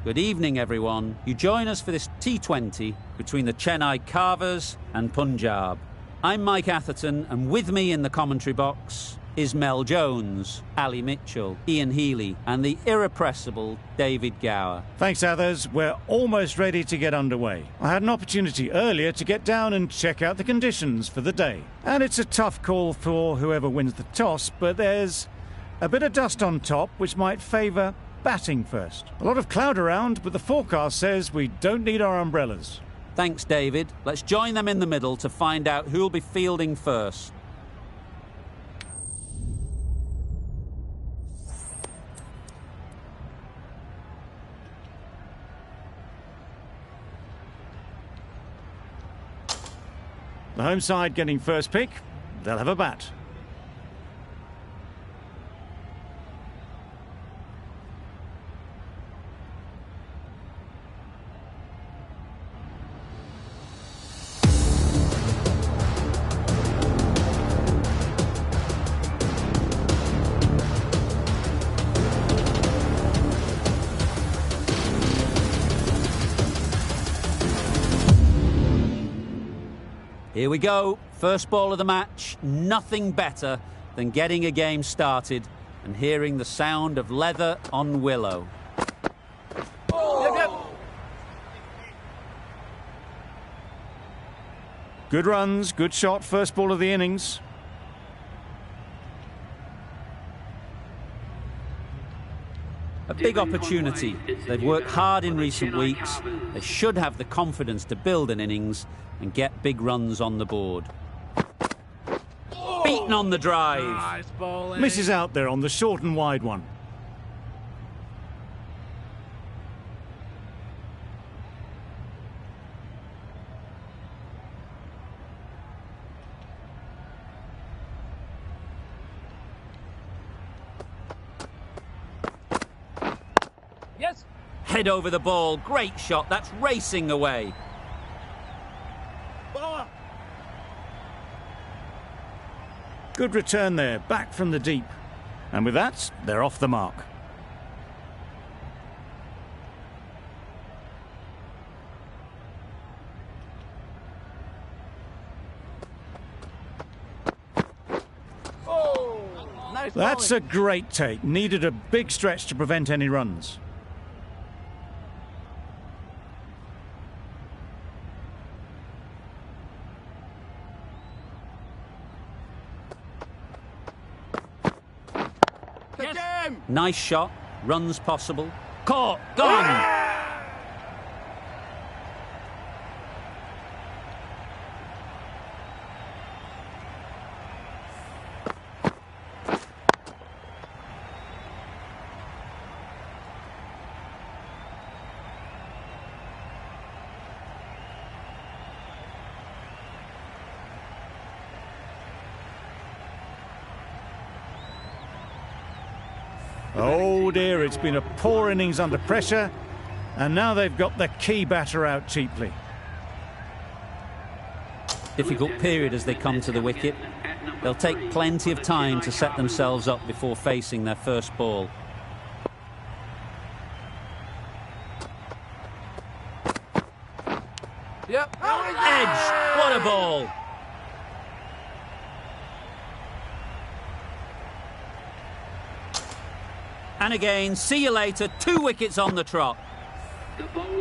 Good evening, everyone. You join us for this T20 between the Chennai Carvers and Punjab. I'm Mike Atherton, and with me in the commentary box is Mel Jones, Ali Mitchell, Ian Healy, and the irrepressible David Gower. Thanks, Athers. We're almost ready to get underway. I had an opportunity earlier to get down and check out the conditions for the day. And it's a tough call for whoever wins the toss, but there's a bit of dust on top, which might favour batting first. A lot of cloud around, but the forecast says we don't need our umbrellas. Thanks, David. Let's join them in the middle to find out who'll be fielding first. The home side getting first pick. They'll have a bat. Here we go. First ball of the match. Nothing better than getting a game started and hearing the sound of leather on willow. Good runs, good shot, first ball of the innings. A big opportunity. They've worked hard in recent weeks. They should have the confidence to build an innings and get big runs on the board. Beaten on the drive. Nice bowling. Misses out there on the short and wide one. Yes. Head over the ball. Great shot. That's racing away. Good return there, back from the deep. And with that, they're off the mark. Oh, nice That's bowling. a great take. Needed a big stretch to prevent any runs. Nice shot. Runs possible. Caught. Gone. Oh dear, it's been a poor innings under pressure, and now they've got the key batter out cheaply. Difficult period as they come to the wicket. They'll take plenty of time to set themselves up before facing their first ball. Yep. Edge. What a ball. And again, see you later. 2 wickets on the trot.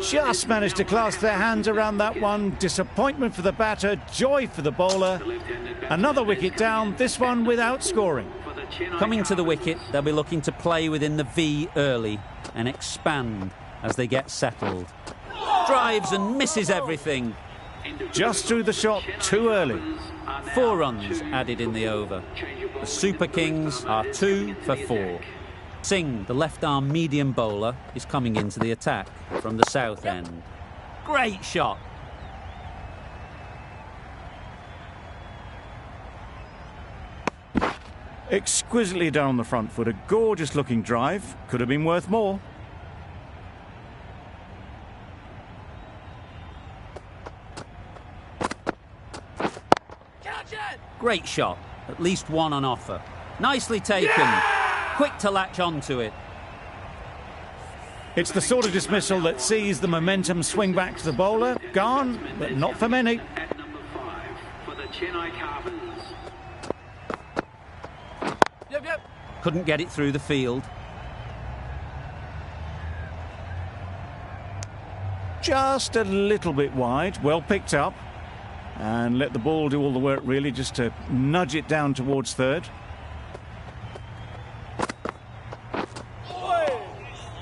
Just managed to clasp their hands around that one. Disappointment for the batter, joy for the bowler. Another wicket down, this one without scoring. Coming to the wicket, they'll be looking to play within the V early and expand as they get settled. Drives and misses everything. Just threw the shot too early. 4 runs added in the over. The Super Kings are 2 for 4. Singh, the left-arm medium bowler, is coming into the attack from the south end. Great shot. Exquisitely down the front foot, a gorgeous looking drive. Could have been worth more. Great shot. At least 1 on offer. Nicely taken. Yeah! Quick to latch onto it. It's the sort of dismissal that sees the momentum swing back to the bowler. Gone, but not for many. At number 5 for the Chennai Carvers. Yep. Couldn't get it through the field. Just a little bit wide. Well picked up. And let the ball do all the work, really, just to nudge it down towards third.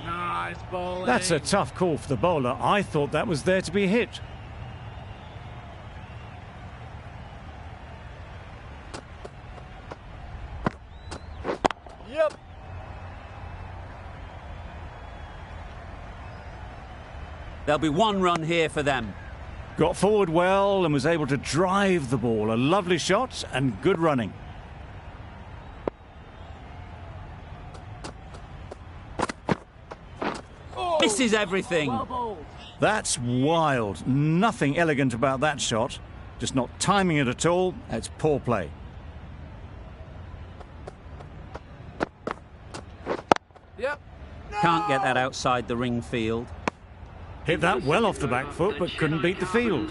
Nice bowling. That's a tough call for the bowler. I thought that was there to be hit. Yep. There'll be 1 run here for them. Got forward well and was able to drive the ball. A lovely shot and good running. Misses everything. Well bowled. That's wild. Nothing elegant about that shot. Just not timing it at all. It's poor play. Yep. Can't get that outside the ring field. Hit that well off the back foot, but couldn't beat the field.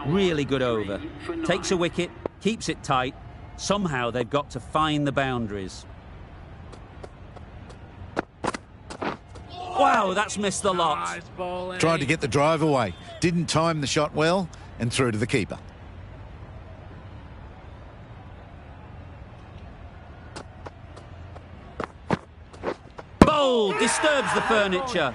Really good over. Takes a wicket, keeps it tight. Somehow they've got to find the boundaries. Wow, that's missed the lot. Nice bowling. Tried to get the drive away. Didn't time the shot well and through to the keeper. Bowl disturbs the furniture.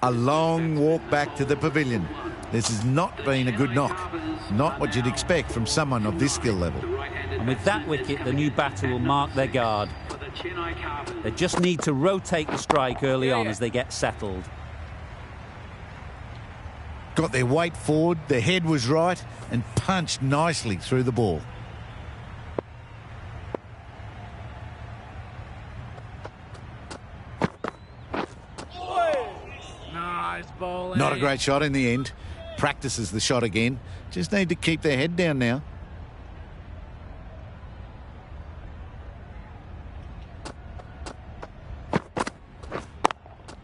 A long walk back to the pavilion. This has not been a good knock. Not what you'd expect from someone of this skill level. And with that wicket, the new batter will mark their guard. They just need to rotate the strike early on as they get settled. Got their weight forward, their head was right, and punched nicely through the ball. Nice bowling. Not a great shot in the end. Practices the shot again. Just need to keep their head down now.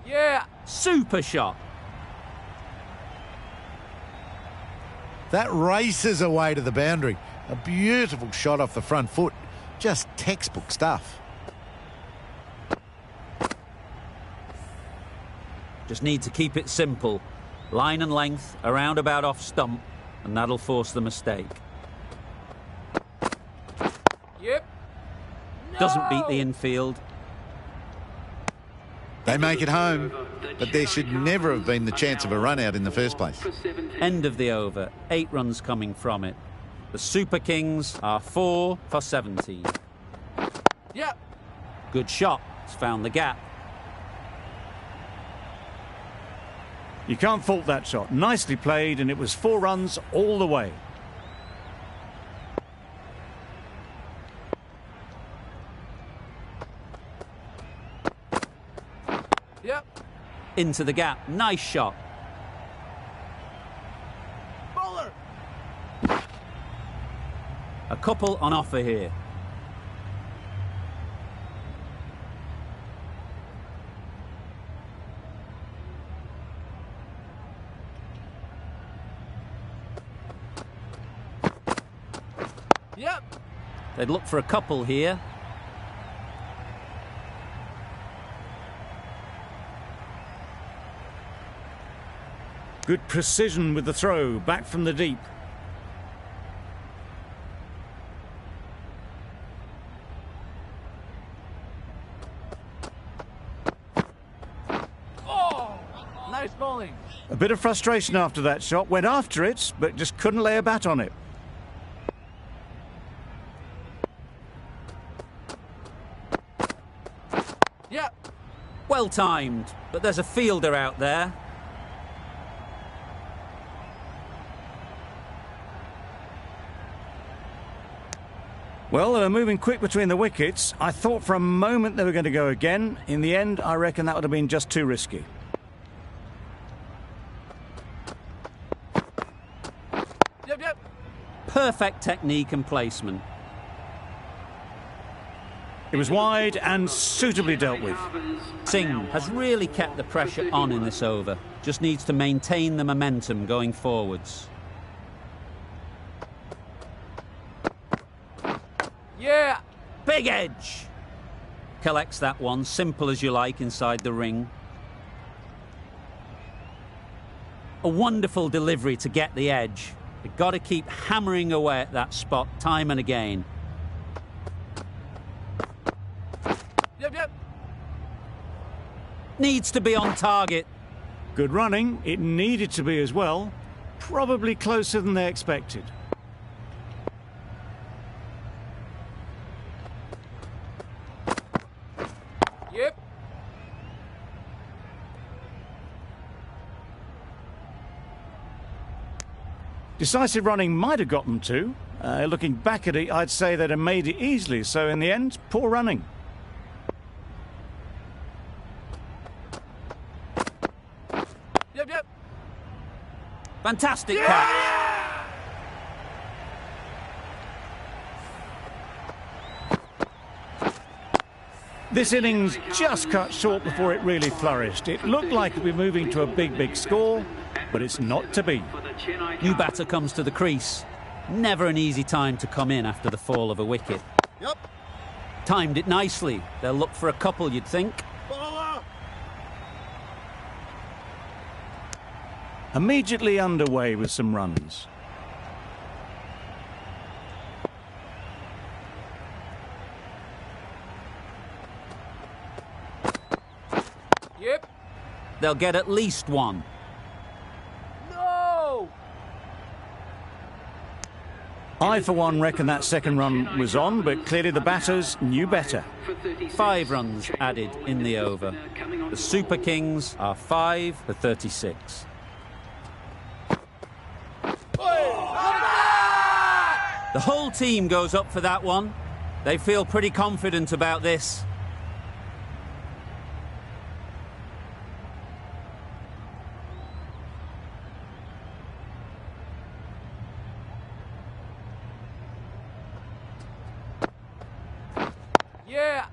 Yeah. Super shot. That races away to the boundary. A beautiful shot off the front foot. Just textbook stuff. Just need to keep it simple. Line and length, around about off stump, and that'll force the mistake. Yep. Doesn't beat the infield. They make it home, but there should never have been the chance of a run out in the first place. End of the over. 8 runs coming from it. The Super Kings are 4 for 17. Yep. Good shot. It's found the gap. You can't fault that shot. Nicely played, and it was 4 runs all the way. Yep. Into the gap. Nice shot. Bowler. A couple on offer here. Yep. They'd look for a couple here. Good precision with the throw, back from the deep. Oh, nice bowling. A bit of frustration after that shot. Went after it, but just couldn't lay a bat on it. Yep. Well timed, but there's a fielder out there. Well, they were moving quick between the wickets. I thought for a moment they were going to go again. In the end, I reckon that would have been just too risky. Yep. Perfect technique and placement. It was wide and suitably dealt with. Singh has really kept the pressure on in this over. Just needs to maintain the momentum going forwards. Yeah. Big edge. Collects that one, simple as you like, inside the ring. A wonderful delivery to get the edge. You've got to keep hammering away at that spot time and again. Yep. Needs to be on target. Good running. It needed to be as well. Probably closer than they expected. Yep. Decisive running might have got them to. Looking back at it, I'd say they'd have made it easily. So in the end, poor running. Yep. Fantastic catch. This innings just cut short before it really flourished. It looked like it'd be moving to a big score, but it's not to be. New batter comes to the crease. Never an easy time to come in after the fall of a wicket. Yep. Timed it nicely. They'll look for a couple, you'd think. Immediately underway with some runs. Yep. They'll get at least one. No. I, for one, reckon that second run was on, but clearly the batters knew better. 5 runs added in the over. The Super Kings are 5 for 36. The whole team goes up for that one. They feel pretty confident about this. Yeah.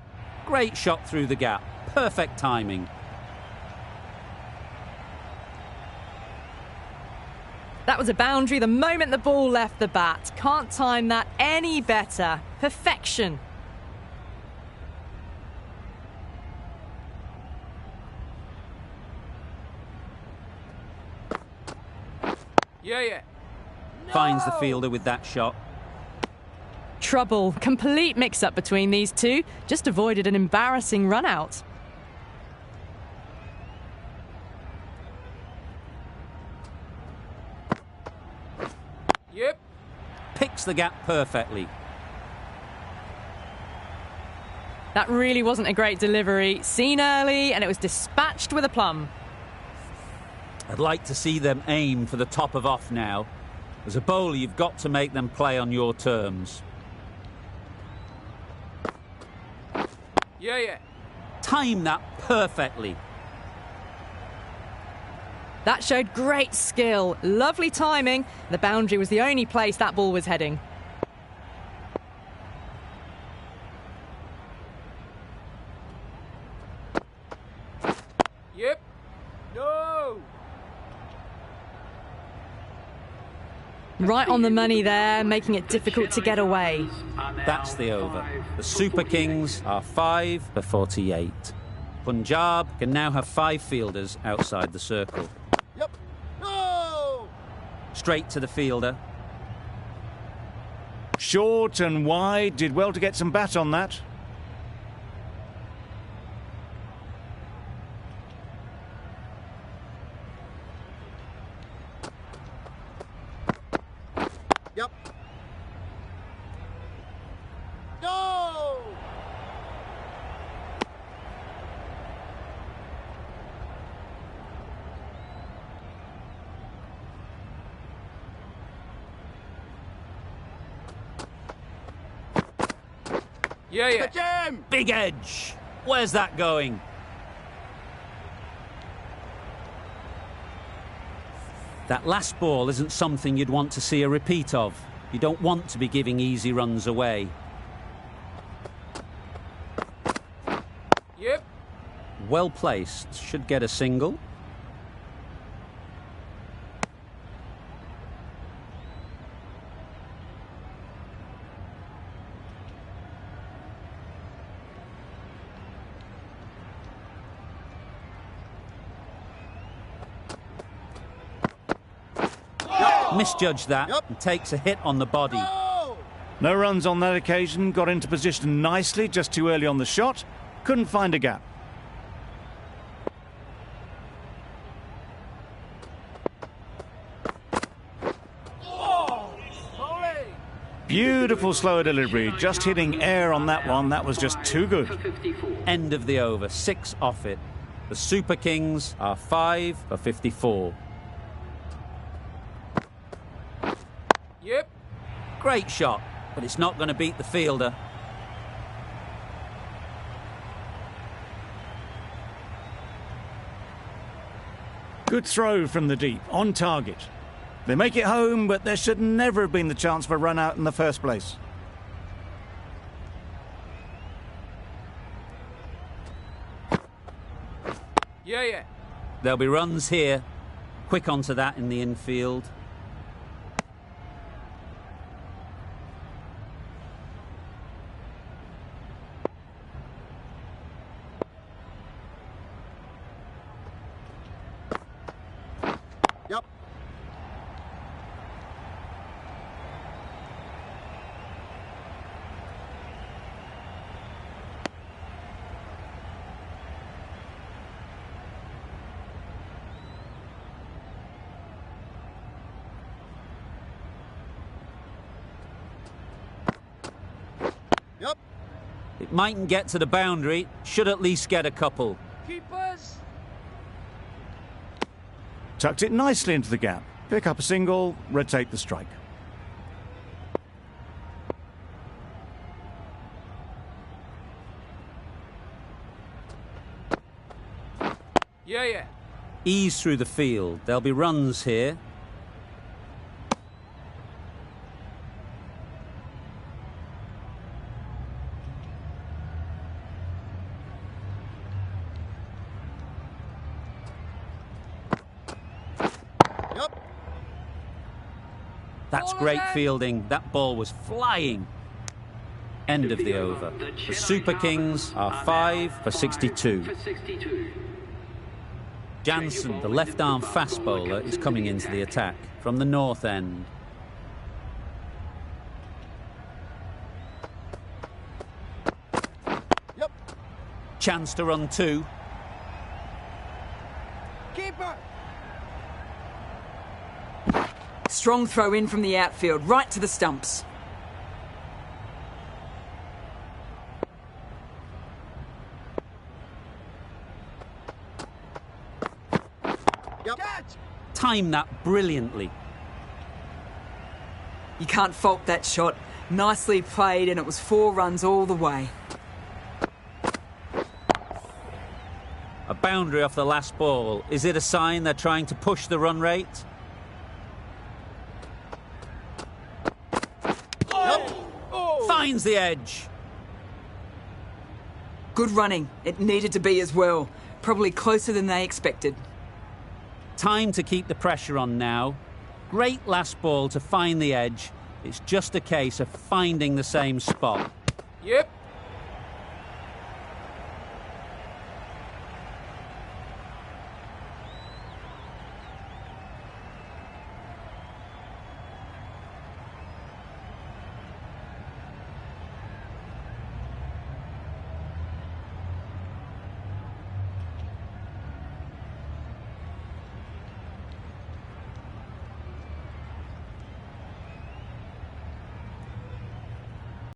Great shot through the gap. Perfect timing. That was a boundary the moment the ball left the bat. Can't time that any better. Perfection. Yeah. Finds the fielder with that shot. Trouble. Complete mix-up between these two. Just avoided an embarrassing run-out. Yep. Picks the gap perfectly. That really wasn't a great delivery. Seen early, and it was dispatched with aplomb. I'd like to see them aim for the top of off now. As a bowler, you've got to make them play on your terms. Yeah. Time that perfectly. That showed great skill. Lovely timing. The boundary was the only place that ball was heading. Yep. No. Right on the money there, making it difficult to get away. That's the over. The Super Kings are 5 for 48. Punjab can now have 5 fielders outside the circle. Yep. No. Straight to the fielder. Short and wide, did well to get some bat on that. Yep. No. Yeah. Jam. Big edge. Where's that going? That last ball isn't something you'd want to see a repeat of. You don't want to be giving easy runs away. Yep. Well placed, should get a single. Misjudged that and takes a hit on the body. No runs on that occasion, got into position nicely just too early on the shot, couldn't find a gap. Beautiful slower delivery, just hitting air on that one, that was just too good. End of the over, 6 off it. The Super Kings are 5 for 54. Yep. Great shot, but it's not going to beat the fielder. Good throw from the deep, on target. They make it home, but there should never have been the chance for a run out in the first place. Yeah. There'll be runs here. Quick onto that in the infield. Yep. Yep. It mightn't get to the boundary, should at least get a couple. Keepers. Tucked it nicely into the gap. Pick up a single, rotate the strike. Yeah. Ease through the field. There'll be runs here. Yep. That's great fielding. That ball was flying. End of the over. The Super Kings are 5 for 62. Jansen, the left-arm fast bowler, is coming into the attack from the north end. Yep. Chance to run 2. Keeper. Strong throw in from the outfield, right to the stumps. Yep. Catch. Timed that brilliantly. You can't fault that shot. Nicely played, and it was 4 runs all the way. A boundary off the last ball. Is it a sign they're trying to push the run rate? Finds the edge. Good running. It needed to be as well. Probably closer than they expected. Time to keep the pressure on now. Great last ball to find the edge. It's just a case of finding the same spot. Yep.